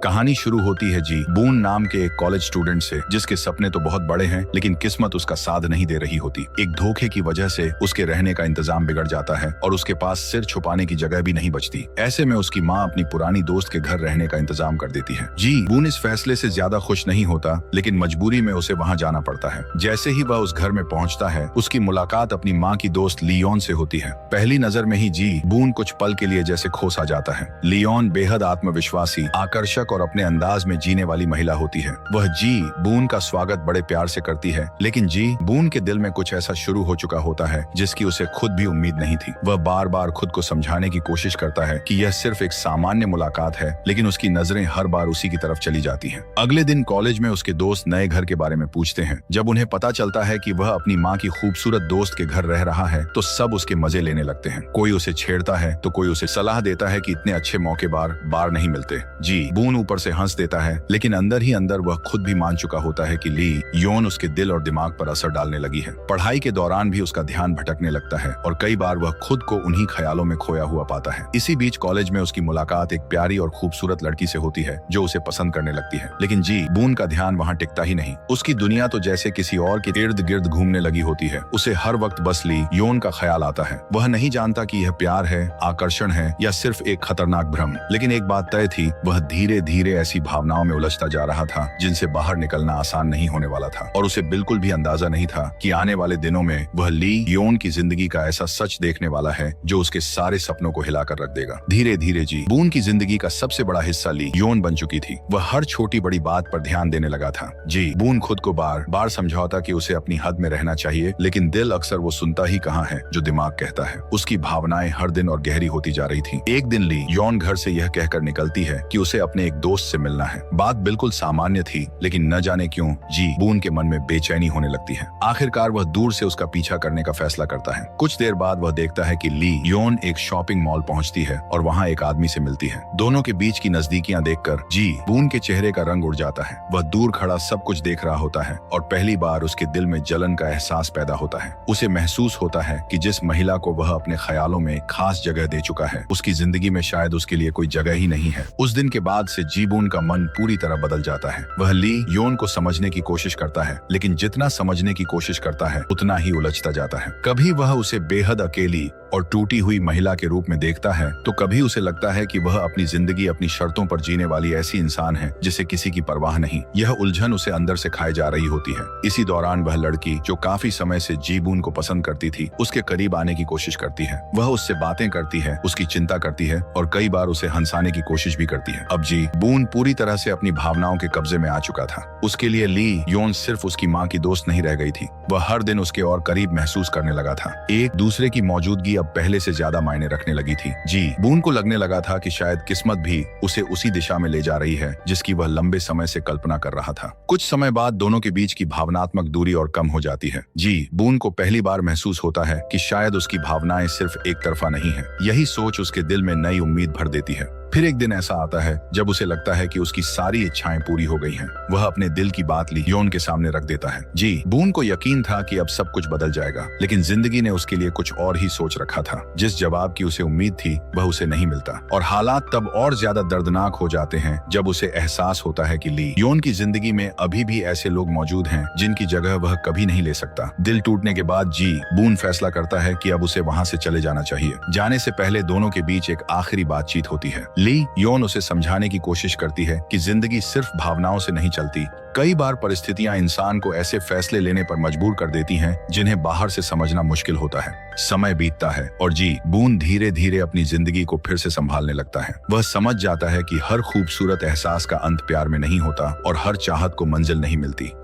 कहानी शुरू होती है जी बून नाम के एक कॉलेज स्टूडेंट से, जिसके सपने तो बहुत बड़े हैं लेकिन किस्मत उसका साथ नहीं दे रही होती। एक धोखे की वजह से उसके रहने का इंतजाम बिगड़ जाता है और उसके पास सिर छुपाने की जगह भी नहीं बचती। ऐसे में उसकी माँ अपनी पुरानी दोस्त के घर रहने का इंतजाम कर देती है। जी बून इस फैसले से ज्यादा खुश नहीं होता, लेकिन मजबूरी में उसे वहाँ जाना पड़ता है। जैसे ही वह उस घर में पहुँचता है, उसकी मुलाकात अपनी माँ की दोस्त लियोन से होती है। पहली नजर में ही जी बून कुछ पल के लिए जैसे खो सा जाता है। लियोन बेहद आत्मविश्वासी, आकर्षक और अपने अंदाज में जीने वाली महिला होती है। वह जी बून का स्वागत बड़े प्यार से करती है, लेकिन जी बून के दिल में कुछ ऐसा शुरू हो चुका होता है जिसकी उसे खुद भी उम्मीद नहीं थी। वह बार बार खुद को समझाने की कोशिश करता है कि यह सिर्फ एक सामान्य मुलाकात है, लेकिन उसकी नजरें हर बार उसी की तरफ चली जाती हैं। अगले दिन कॉलेज में उसके दोस्त नए घर के बारे में पूछते हैं। जब उन्हें पता चलता है कि वह अपनी माँ की खूबसूरत दोस्त के घर रह रहा है, तो सब उसके मजे लेने लगते हैं। कोई उसे छेड़ता है तो कोई उसे सलाह देता है कि इतने अच्छे मौके बार बार नहीं मिलते। जी बून ऊपर से हंस देता है, लेकिन अंदर ही अंदर वह खुद भी मान चुका होता है कि ली योन उसके दिल और दिमाग पर असर डालने लगी है। पढ़ाई के दौरान भी उसका ध्यान भटकने लगता है और कई बार वह खुद को उन्हीं ख्यालों में खोया हुआ पाता है। इसी बीच कॉलेज में उसकी मुलाकात एक प्यारी और खूबसूरत लड़की से होती है जो उसे पसंद करने लगती है, लेकिन जी बून का ध्यान वहाँ टिकता ही नहीं। उसकी दुनिया तो जैसे किसी और के इर्द गिर्द घूमने लगी होती है। उसे हर वक्त बस ली योन का ख्याल आता है। वह नहीं जानता कि यह प्यार है, आकर्षण है या सिर्फ एक खतरनाक भ्रम। लेकिन एक बात तय थी, वह धीरे धीरे ऐसी भावनाओं में उलझता जा रहा था जिनसे बाहर निकलना आसान नहीं होने वाला था, और उसे बिल्कुल भी अंदाजा नहीं था कि आने वाले दिनों में वह ली योन की जिंदगी का ऐसा सच देखने वाला है जो उसके सारे सपनों को हिलाकर रख देगा। धीरे धीरे जी बून की जिंदगी का सबसे बड़ा हिस्सा ली योन बन चुकी थी। वह हर छोटी बड़ी बात पर ध्यान देने लगा था। जी बून खुद को बार बार समझाता कि उसे अपनी हद में रहना चाहिए, लेकिन दिल अक्सर वो सुनता ही कहाँ है जो दिमाग कहता है। उसकी भावनाएं हर दिन और गहरी होती जा रही थी। एक दिन ली योन घर से यह कहकर निकलती है कि उसे अपने एक दोस्त से मिलना है। बात बिल्कुल सामान्य थी, लेकिन न जाने क्यों जी बून के मन में बेचैनी होने लगती है। आखिरकार वह दूर से उसका पीछा करने का फैसला करता है। कुछ देर बाद वह देखता है कि ली योन एक शॉपिंग मॉल पहुंचती है और वहां एक आदमी से मिलती है। दोनों के बीच की नजदीकियां देखकर जी बून के चेहरे का रंग उड़ जाता है। वह दूर खड़ा सब कुछ देख रहा होता है और पहली बार उसके दिल में जलन का एहसास पैदा होता है। उसे महसूस होता है कि जिस महिला को वह अपने ख्यालों में खास जगह दे चुका है, उसकी जिंदगी में शायद उसके लिए कोई जगह ही नहीं है। उस दिन के बाद से जी बून का मन पूरी तरह बदल जाता है। वह ली योन को समझने की कोशिश करता है, लेकिन जितना समझने की कोशिश करता है उतना ही उलझता जाता है। कभी वह उसे बेहद अकेली और टूटी हुई महिला के रूप में देखता है, तो कभी उसे लगता है कि वह अपनी जिंदगी अपनी शर्तों पर जीने वाली ऐसी इंसान है जिसे किसी की परवाह नहीं। यह उलझन उसे अंदर से खाए जा रही होती है। इसी दौरान वह लड़की जो काफी समय से जी बून को पसंद करती थी, उसके करीब आने की कोशिश करती है। वह उससे बातें करती है, उसकी चिंता करती है और कई बार उसे हंसाने की कोशिश भी करती है। अब जी बून पूरी तरह से अपनी भावनाओं के कब्जे में आ चुका था। उसके लिए ली योन सिर्फ उसकी माँ की दोस्त नहीं रह गई थी, वह हर दिन उसके और करीब महसूस करने लगा था। एक दूसरे की मौजूदगी अब पहले से ज्यादा मायने रखने लगी थी। जी बून को लगने लगा था कि शायद किस्मत भी उसे उसी दिशा में ले जा रही है जिसकी वह लंबे समय से कल्पना कर रहा था। कुछ समय बाद दोनों के बीच की भावनात्मक दूरी और कम हो जाती है। जी बून को पहली बार महसूस होता है कि शायद उसकी भावनाएं सिर्फ एक तरफा नहीं है। यही सोच उसके दिल में नई उम्मीद भर देती है। फिर एक दिन ऐसा आता है जब उसे लगता है कि उसकी सारी इच्छाएं पूरी हो गई हैं। वह अपने दिल की बात ली योन के सामने रख देता है। जी बून को यकीन था कि अब सब कुछ बदल जाएगा, लेकिन जिंदगी ने उसके लिए कुछ और ही सोच रखा था। जिस जवाब की उसे उम्मीद थी वह उसे नहीं मिलता, और हालात तब और ज्यादा दर्दनाक हो जाते हैं जब उसे एहसास होता है कि ली योन की जिंदगी में अभी भी ऐसे लोग मौजूद हैं जिनकी जगह वह कभी नहीं ले सकता। दिल टूटने के बाद जी बून फैसला करता है कि अब उसे वहाँ से चले जाना चाहिए। जाने से पहले दोनों के बीच एक आखिरी बातचीत होती है। ली योन उसे समझाने की कोशिश करती है कि जिंदगी सिर्फ भावनाओं से नहीं चलती। कई बार परिस्थितियां इंसान को ऐसे फैसले लेने पर मजबूर कर देती हैं जिन्हें बाहर से समझना मुश्किल होता है। समय बीतता है और जी बून धीरे धीरे अपनी जिंदगी को फिर से संभालने लगता है। वह समझ जाता है कि हर खूबसूरत एहसास का अंत प्यार में नहीं होता और हर चाहत को मंजिल नहीं मिलती।